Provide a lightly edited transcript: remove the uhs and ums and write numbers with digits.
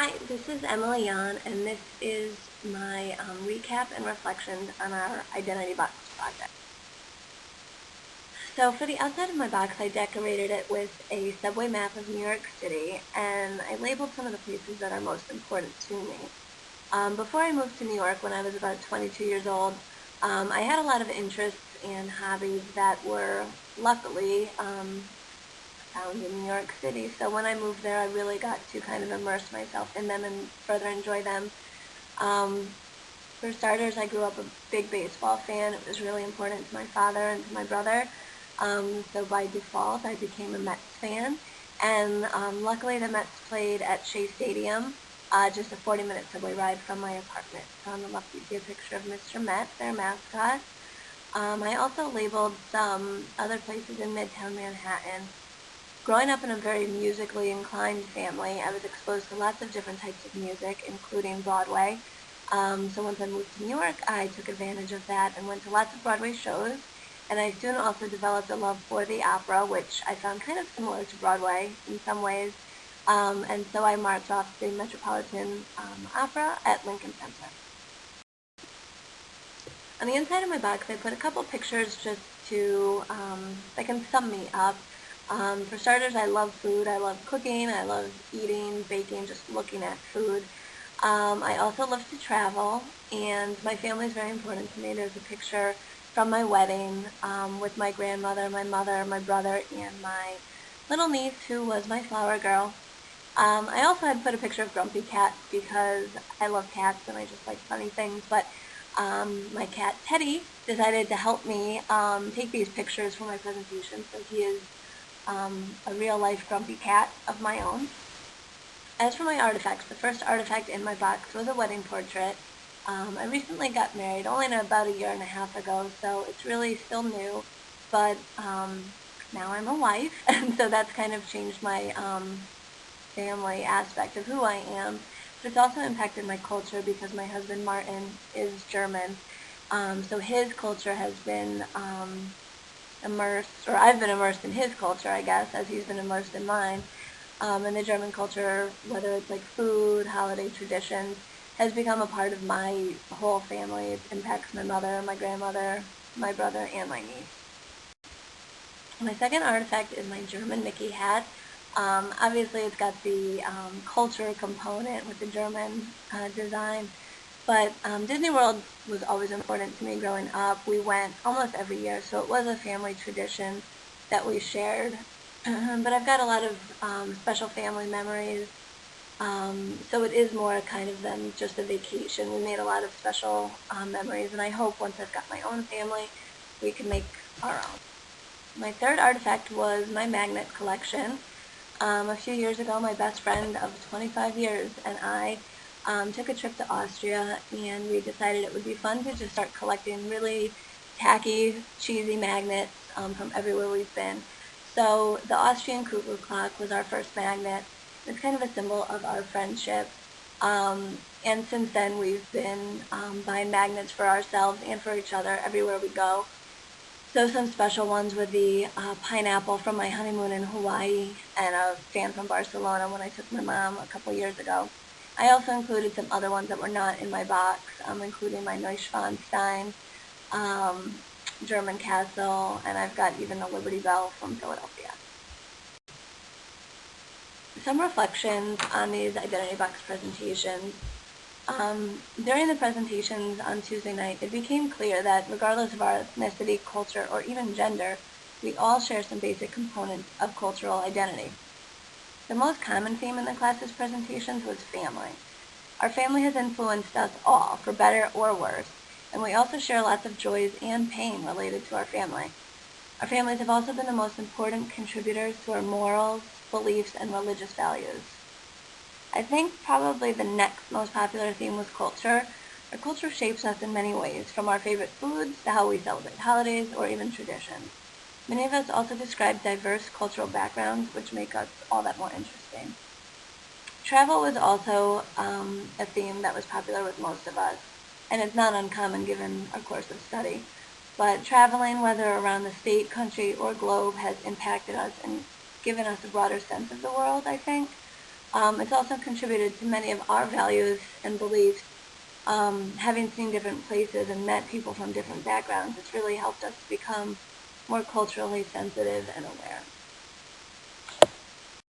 Hi, this is Emily Yan, and this is my recap and reflections on our Identity Box project. So for the outside of my box, I decorated it with a subway map of New York City, and I labeled some of the places that are most important to me. Before I moved to New York, when I was about 22 years old, I had a lot of interests and hobbies that were luckily found in New York City. So when I moved there, I really got to kind of immerse myself in them and further enjoy them. Um, for starters, I grew up a big baseball fan. It was really important to my father and to my brother. So by default, I became a Mets fan. And luckily, the Mets played at Shea Stadium, just a 40-minute subway ride from my apartment. So on the left, you see a picture of Mr. Met, their mascot. I also labeled some other places in Midtown Manhattan. Growing up in a very musically inclined family, I was exposed to lots of different types of music, including Broadway. So once I moved to New York, I took advantage of that and went to lots of Broadway shows. And I soon also developed a love for the opera, which I found kind of similar to Broadway in some ways. And so I marked off the Metropolitan Opera at Lincoln Center. On the inside of my box, I put a couple pictures just to, that can sum me up. For starters, I love food. I love cooking. I love eating, baking, just looking at food. I also love to travel, and my family is very important to me. There's a picture from my wedding with my grandmother, my mother, my brother, and my little niece, who was my flower girl. I also had put a picture of Grumpy Cat because I love cats and I just like funny things, but my cat Teddy decided to help me take these pictures for my presentation, so he is a real-life grumpy cat of my own. As for my artifacts, the first artifact in my box was a wedding portrait. I recently got married, only about a year and a half ago, so it's really still new, but now I'm a wife, and so that's kind of changed my family aspect of who I am. But it's also impacted my culture because my husband Martin is German, so his culture has been immersed, or I've been immersed in his culture, I guess, as he's been immersed in mine. And the German culture, whether it's like food, holiday traditions, has become a part of my whole family. It impacts my mother, my grandmother, my brother, and my niece. My second artifact is my German Mickey hat. Obviously, it's got the culture component with the German design. But Disney World was always important to me growing up. We went almost every year, so it was a family tradition that we shared. But I've got a lot of special family memories, so it is more kind of than just a vacation. We made a lot of special memories, and I hope once I've got my own family, we can make our own. My third artifact was my magnet collection. A few years ago, my best friend of 25 years and I took a trip to Austria, and we decided it would be fun to just start collecting really tacky, cheesy magnets from everywhere we've been. So the Austrian cuckoo clock was our first magnet. It's kind of a symbol of our friendship. And since then, we've been buying magnets for ourselves and for each other everywhere we go. So some special ones were the pineapple from my honeymoon in Hawaii, and a fan from Barcelona when I took my mom a couple years ago. I also included some other ones that were not in my box, including my Neuschwanstein, German Castle, and I've got even a Liberty Bell from Philadelphia. Some reflections on these Identity Box presentations. During the presentations on Tuesday night, it became clear that regardless of our ethnicity, culture, or even gender, we all share some basic components of cultural identity. The most common theme in the class's presentations was family. Our family has influenced us all, for better or worse, and we also share lots of joys and pain related to our family. Our families have also been the most important contributors to our morals, beliefs, and religious values. I think probably the next most popular theme was culture. Our culture shapes us in many ways, from our favorite foods to how we celebrate holidays or even traditions. Many of us also describe diverse cultural backgrounds, which make us all that more interesting. Travel was also a theme that was popular with most of us, and it's not uncommon given our course of study. But traveling, whether around the state, country, or globe, has impacted us and given us a broader sense of the world, I think. It's also contributed to many of our values and beliefs. Having seen different places and met people from different backgrounds, it's really helped us become more culturally sensitive and aware.